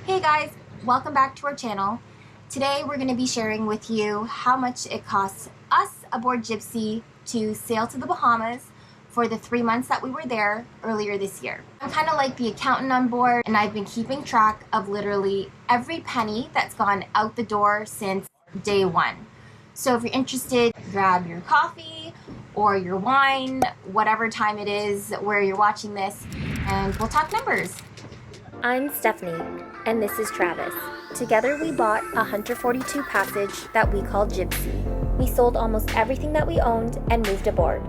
Hey guys, welcome back to our channel. Today we're going to be sharing with you how much it costs us aboard Jibsea to sail to the Bahamas for the 3 months that we were there earlier this year. I'm kind of like the accountant on board, and I've been keeping track of literally every penny that's gone out the door since day one. So if you're interested, grab your coffee or your wine, whatever time it is where you're watching this, and we'll talk numbers. I'm Stephanie, and this is Travis. Together we bought a Hunter 42 passage that we called Jibsea. We sold almost everything that we owned and moved aboard.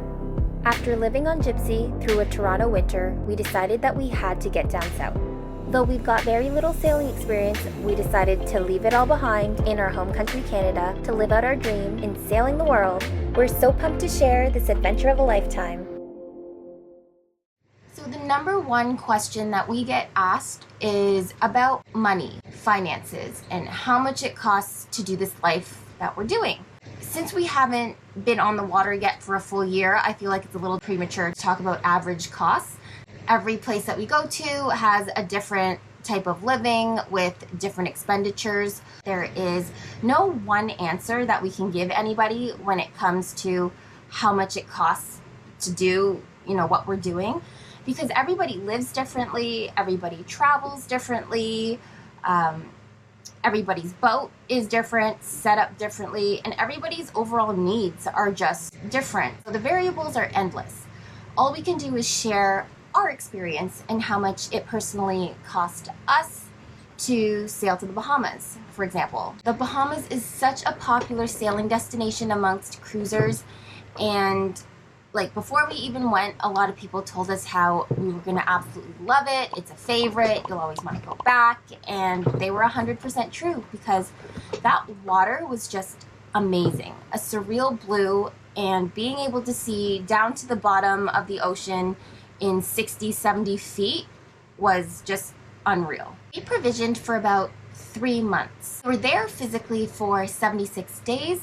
After living on Jibsea through a Toronto winter, we decided that we had to get down south. Though we've got very little sailing experience, we decided to leave it all behind in our home country Canada to live out our dream in sailing the world. We're so pumped to share this adventure of a lifetime. So the number one question that we get asked is about money, finances, and how much it costs to do this life that we're doing. Since we haven't been on the water yet for a full year, I feel like it's a little premature to talk about average costs. Every place that we go to has a different type of living with different expenditures. There is no one answer that we can give anybody when it comes to how much it costs to do, what we're doing. Because everybody lives differently, everybody travels differently, everybody's boat is different, set up differently, and everybody's overall needs are just different. So the variables are endless. All we can do is share our experience and how much it personally cost us to sail to the Bahamas, for example. The Bahamas is such a popular sailing destination amongst cruisers, and before we even went, a lot of people told us how we were going to absolutely love it. It's a favorite. You'll always want to go back. And they were 100% true, because that water was just amazing. A surreal blue, and being able to see down to the bottom of the ocean in 60, 70 feet was just unreal. We provisioned for about 3 months. We're there physically for 76 days,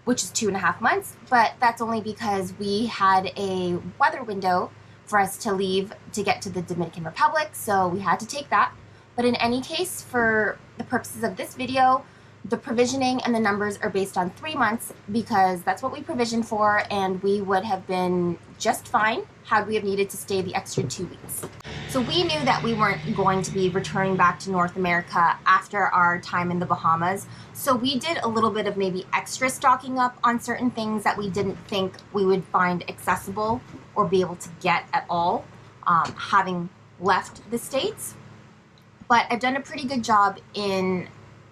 which is 2.5 months, but that's only because we had a weather window for us to leave to get to the Dominican Republic, so we had to take that. But in any case, for the purposes of this video, the provisioning and the numbers are based on 3 months, because that's what we provisioned for, and we would have been just fine had we have needed to stay the extra 2 weeks. So we knew that we weren't going to be returning back to North America after our time in the Bahamas. So we did a little bit of maybe extra stocking up on certain things that we didn't think we would find accessible or be able to get at all, having left the States. But I've done a pretty good job in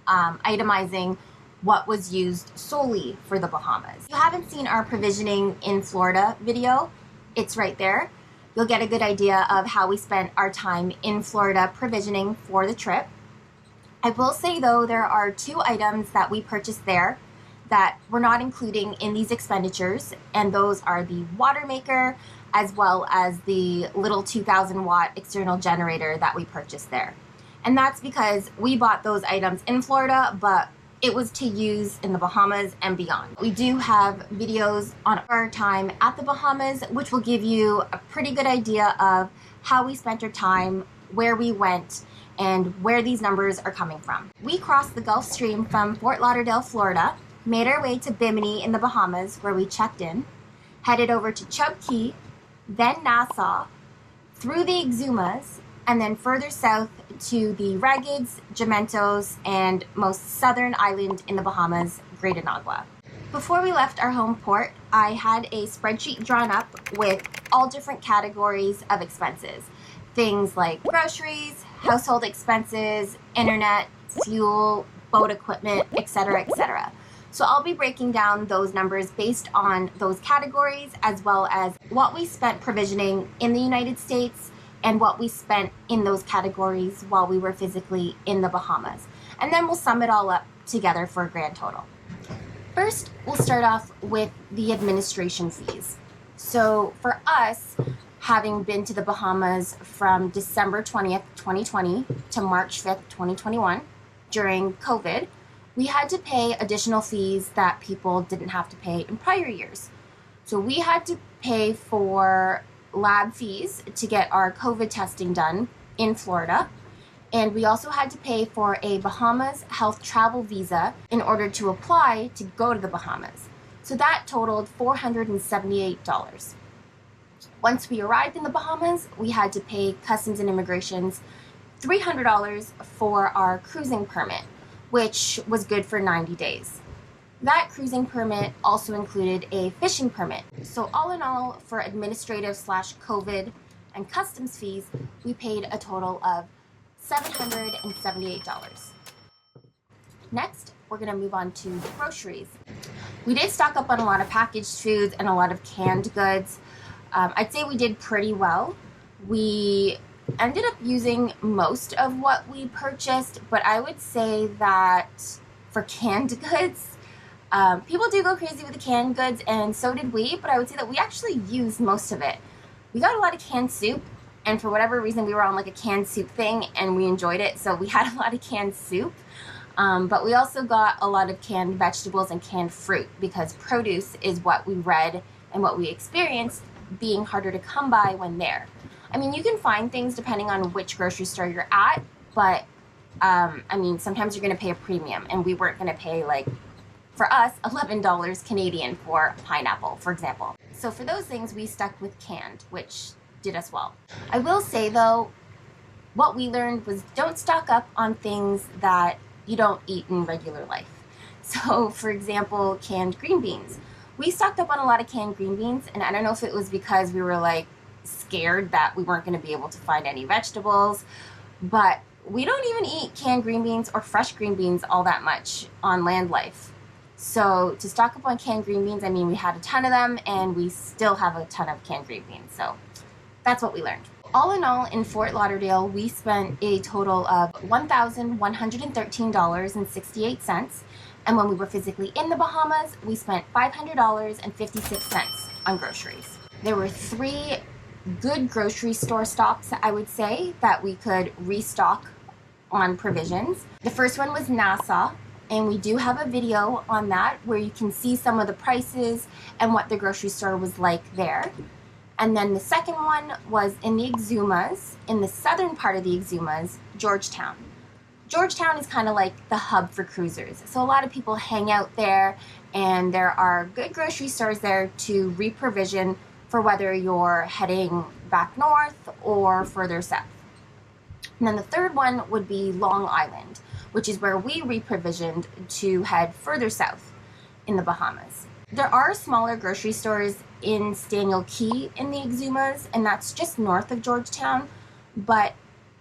itemizing what was used solely for the Bahamas. If you haven't seen our provisioning in Florida video, it's right there. You'll get a good idea of how we spent our time in Florida provisioning for the trip. I will say though, there are 2 items that we purchased there that we're not including in these expenditures, and those are the WATERMAKER as well as the little 2,000 watt external generator that we purchased there. And that's because we bought those items in Florida, but it was to use in the Bahamas and beyond. We do have videos on our time at the Bahamas, which will give you a pretty good idea of how we spent our time, where we went, and where these numbers are coming from. We crossed the Gulf Stream from Fort Lauderdale, Florida, made our way to Bimini in the Bahamas, where we checked in, headed over to Chub Key, then Nassau, through the Exumas, and then further south to the Raggeds, Gementos, and most southern island in the Bahamas, Great Anagua. Before we left our home port, I had a spreadsheet drawn up with all different categories of expenses. Things like groceries, household expenses, internet, fuel, boat equipment, etc., etc. So I'll be breaking down those numbers based on those categories, as well as what we spent provisioning in the United States and what we spent in those categories while we were physically in the Bahamas. And then we'll sum it all up together for a grand total. First, we'll start off with the administration fees. So for us, having been to the Bahamas from December 20th, 2020 to March 5th, 2021, during COVID, we had to pay additional fees that people didn't have to pay in prior years. So we had to pay for lab fees to get our COVID testing done in Florida, And we also had to pay for a Bahamas health travel visa in order to apply to go to the Bahamas. So that totaled $478. Once we arrived in the Bahamas, we had to pay Customs and Immigration's $300 for our cruising permit, which was good for 90 days. That cruising permit also included a fishing permit. So all in all, for administrative/COVID and customs fees, we paid a total of $778. Next, we're going to move on to groceries. We did stock up on a lot of packaged foods and a lot of canned goods. I'd say we did pretty well. We ended up using most of what we purchased, but I would say that for canned goods, people do go crazy with the canned goods, and so did we, but I would say that we actually used most of it. We got a lot of canned soup, and for whatever reason, we were on like a canned soup thing, and we enjoyed it, so we had a lot of canned soup. But we also got a lot of canned vegetables and canned fruit, because produce is what we read and what we experienced being harder to come by when there. I mean, you can find things depending on which grocery store you're at, but I mean, sometimes you're going to pay a premium, and we weren't going to pay, like, for us, $11 Canadian for a pineapple, for example. So for those things, we stuck with canned, which did us well. I will say, though, what we learned was don't stock up on things that you don't eat in regular life. So, for example, canned green beans. We stocked up on a lot of canned green beans, and I don't know if it was because we were, like, scared that we weren't going to be able to find any vegetables, but we don't even eat canned green beans or fresh green beans all that much on land life. So to stock up on canned green beans, I mean, we had a ton of them, and we still have a ton of canned green beans. So that's what we learned. All in all, in Fort Lauderdale, we spent a total of $1,113.68. And when we were physically in the Bahamas, we spent $500.56 on groceries. There were 3 good grocery store stops, I would say, that we could restock on provisions. The first one was Nassau, and we do have a video on that where you can see some of the prices and what the grocery store was like there. And then the second one was in the Exumas, in the southern part of the Exumas, Georgetown. Georgetown is kind of like the hub for cruisers. So a lot of people hang out there, and there are good grocery stores there to reprovision for whether you're heading back north or further south. And then the third one would be Long Island, which is where we reprovisioned to head further south in the Bahamas. There are smaller grocery stores in Staniel Key in the Exumas, and that's just north of Georgetown, but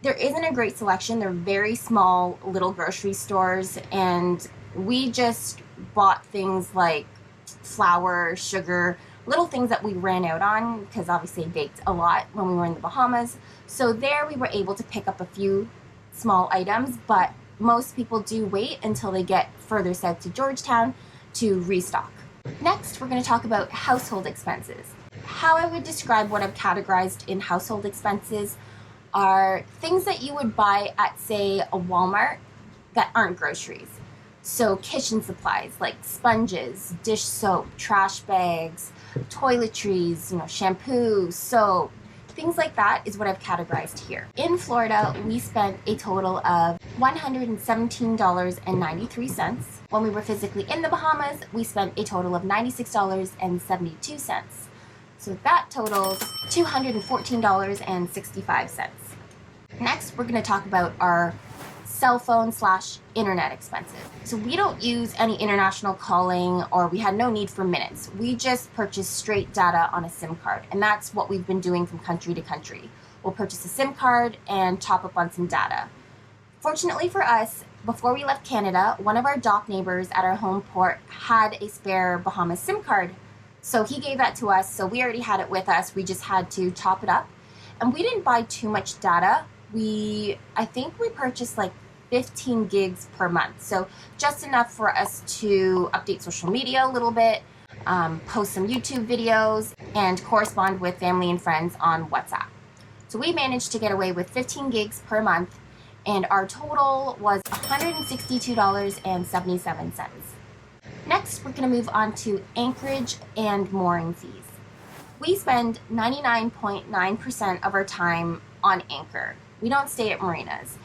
there isn't a great selection. They're very small little grocery stores, and we just bought things like flour, sugar, little things that we ran out on, because obviously I baked a lot when we were in the Bahamas. So there we were able to pick up a few small items, but most people do wait until they get further south to Georgetown to restock. Next, we're going to talk about household expenses. How I would describe what I've categorized in household expenses are things that you would buy at, say, a Walmart that aren't groceries. So kitchen supplies like sponges, dish soap, trash bags, toiletries, shampoo, soap, things like that is what I've categorized here. In Florida, we spent a total of $117.93. When we were physically in the Bahamas, we spent a total of $96.72. So that totals $214.65. Next, we're going to talk about our cell phone / internet expenses. So we don't use any international calling, or we had no need for minutes. We just purchase straight data on a SIM card, and that's what we've been doing from country to country. We'll purchase a SIM card and top up on some data. Fortunately for us, before we left Canada, one of our dock neighbors at our home port had a spare Bahamas SIM card. So he gave that to us, so we already had it with us. We just had to top it up. And we didn't buy too much data. I think we purchased like 15 gigs per month. So just enough for us to update social media a little bit, post some YouTube videos, and correspond with family and friends on WhatsApp. So we managed to get away with 15 gigs per month, and our total was $162.77. Next, we're going to move on to anchorage and mooring fees. We spend 99.9% of our time on anchor. We don't stay at marinas.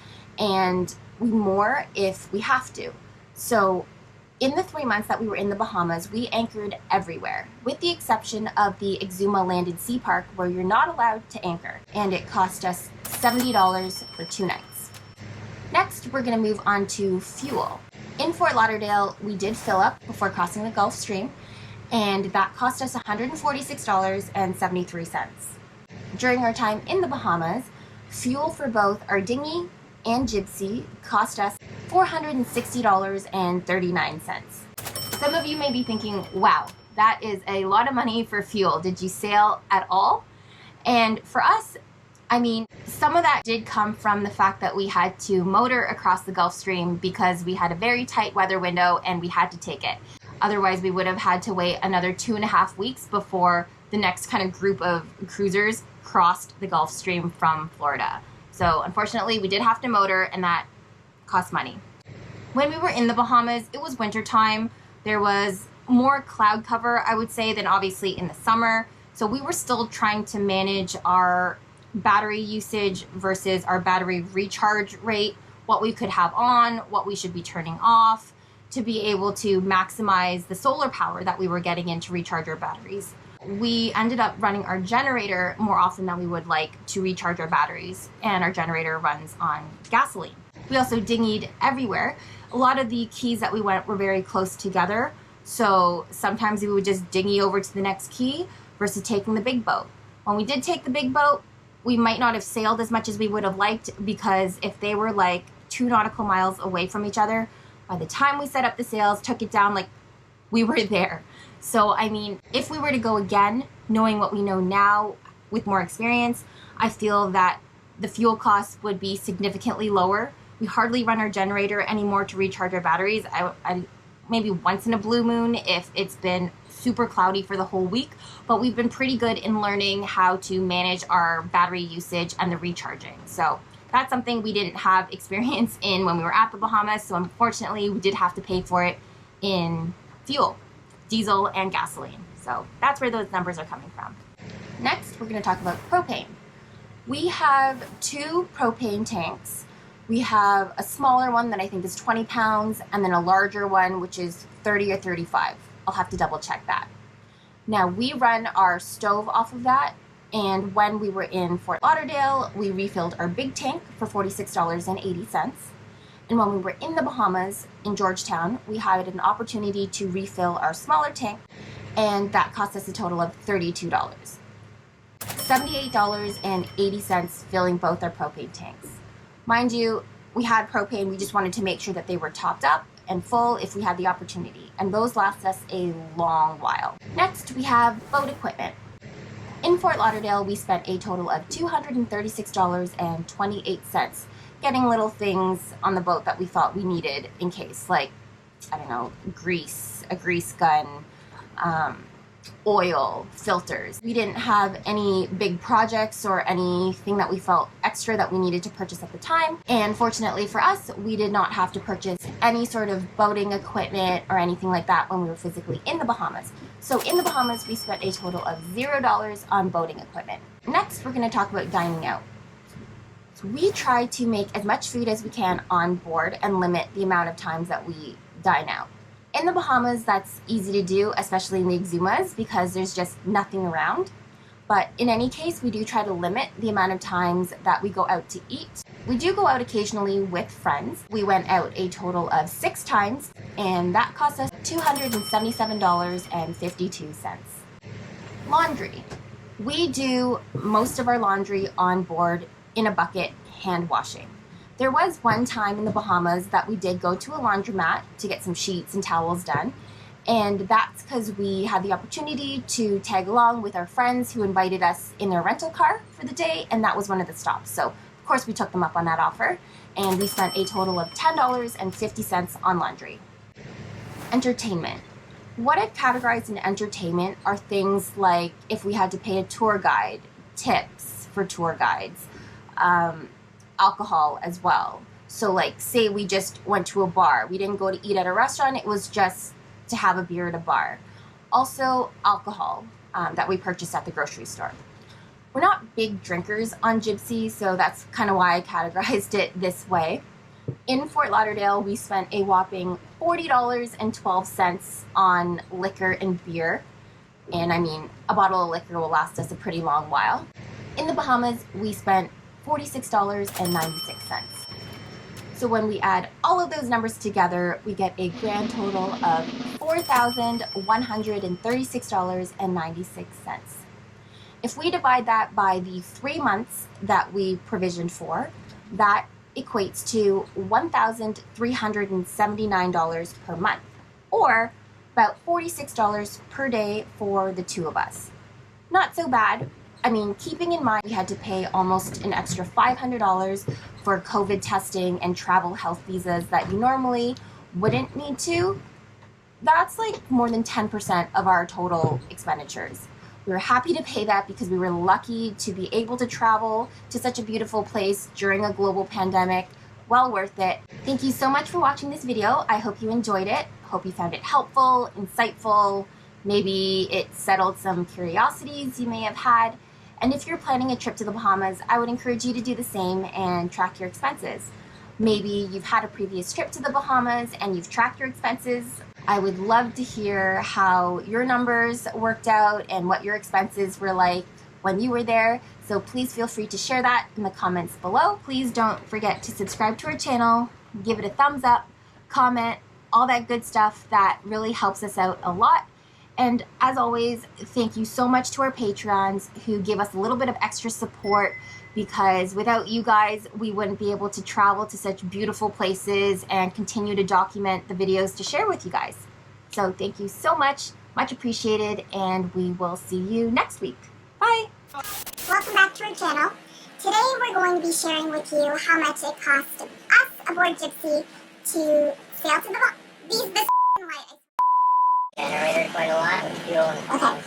and we moor if we have to. So in the 3 months that we were in the Bahamas, we anchored everywhere, with the exception of the Exuma Landed Sea Park, where you're not allowed to anchor, and it cost us $70 for 2 nights. Next, we're going to move on to fuel. In Fort Lauderdale, we did fill up before crossing the Gulf Stream, and that cost us $146.73. During our time in the Bahamas, fuel for both our dinghy and Jibsea cost us $460.39. Some of you may be thinking, wow, that is a lot of money for fuel. Did you sail at all? And for us, I mean, some of that did come from the fact that we had to motor across the Gulf Stream because we had a very tight weather window and we had to take it. Otherwise, we would have had to wait another 2.5 weeks before the next kind of group of cruisers crossed the Gulf Stream from Florida. So unfortunately, we did have to motor, and that cost money. When we were in the Bahamas, it was winter time. There was more cloud cover, I would say, than obviously in the summer. So we were still trying to manage our battery usage versus our battery recharge rate, what we could have on, what we should be turning off, to be able to maximize the solar power that we were getting in to recharge our batteries. We ended up running our generator more often than we would like to recharge our batteries, and our generator runs on gasoline. We also dinghied everywhere. A lot of the keys that we went were very close together, so sometimes we would just dinghy over to the next key versus taking the big boat. When we did take the big boat, we might not have sailed as much as we would have liked, because if they were like 2 nautical miles away from each other, by the time we set up the sails, took it down, like, we were there. So, I mean, if we were to go again, knowing what we know now with more experience, I feel that the fuel costs would be significantly lower. We hardly run our generator anymore to recharge our batteries. I maybe once in a blue moon if it's been super cloudy for the whole week, but we've been pretty good in learning how to manage our battery usage and the recharging. So that's something we didn't have experience in when we were at the Bahamas, so unfortunately we did have to pay for it in fuel, diesel and gasoline. So that's where those numbers are coming from. Next, we're going to talk about propane. We have 2 propane tanks. We have a smaller one that I think is 20 pounds, and then a larger one which is 30 or 35. I'll have to double check that. Now, we run our stove off of that, and when we were in Fort Lauderdale, we refilled our big tank for $46.80. And when we were in the Bahamas, in Georgetown, we had an opportunity to refill our smaller tank, and that cost us a total of $32. $78.80 filling both our propane tanks. Mind you, we had propane, we just wanted to make sure that they were topped up and full if we had the opportunity, and those last us a long while. Next, we have boat equipment. In Fort Lauderdale, we spent a total of $236.28 getting little things on the boat that we thought we needed in case, like, I don't know, grease, a grease gun, oil, filters. We didn't have any big projects or anything that we felt extra that we needed to purchase at the time. And fortunately for us, we did not have to purchase any sort of boating equipment or anything like that when we were physically in the Bahamas. So in the Bahamas, we spent a total of $0 on boating equipment. Next, we're going to talk about dining out. So we try to make as much food as we can on board and limit the amount of times that we dine out. In the Bahamas, that's easy to do, especially in the Exumas, because there's just nothing around. But in any case, we do try to limit the amount of times that we go out to eat. We do go out occasionally with friends. We went out a total of 6 times, and that cost us $277.52. Laundry. We do most of our laundry on board in a bucket, hand washing. There was one time in the Bahamas that we did go to a laundromat to get some sheets and towels done, and that's because we had the opportunity to tag along with our friends who invited us in their rental car for the day, and that was one of the stops. So, of course, we took them up on that offer, and we spent a total of $10.50 on laundry. Entertainment. What I've categorized in entertainment are things like if we had to pay a tour guide, tips for tour guides, alcohol as well. So like, say we just went to a bar. We didn't go to eat at a restaurant. It was just to have a beer at a bar. Also, alcohol that we purchased at the grocery store. We're not big drinkers on Jibsea, so that's kind of why I categorized it this way. In Fort Lauderdale, we spent a whopping $40.12 on liquor and beer. And I mean, a bottle of liquor will last us a pretty long while. In the Bahamas, we spent $46.96. So when we add all of those numbers together, we get a grand total of $4,136.96. If we divide that by the 3 months that we provisioned for, that equates to $1,379 per month, or about $46 per day for the two of us. Not so bad. I mean, keeping in mind we had to pay almost an extra $500 for COVID testing and travel health visas that you normally wouldn't need to, that's like more than 10% of our total expenditures. We were happy to pay that because we were lucky to be able to travel to such a beautiful place during a global pandemic. Well worth it. Thank you so much for watching this video. I hope you enjoyed it. Hope you found it helpful, insightful. Maybe it settled some curiosities you may have had. And if you're planning a trip to the Bahamas, I would encourage you to do the same and track your expenses. Maybe you've had a previous trip to the Bahamas and you've tracked your expenses. I would love to hear how your numbers worked out and what your expenses were like when you were there. So please feel free to share that in the comments below. Please don't forget to subscribe to our channel, give it a thumbs up, comment, all that good stuff that really helps us out a lot. And as always, thank you so much to our Patreons who give us a little bit of extra support, because without you guys, we wouldn't be able to travel to such beautiful places and continue to document the videos to share with you guys. So thank you so much appreciated, and we will see you next week. Bye! Welcome back to our channel. Today we're going to be sharing with you how much it cost us aboard Jibsea to sail to the Bahamas. Generated quite a lot of fuel. Okay.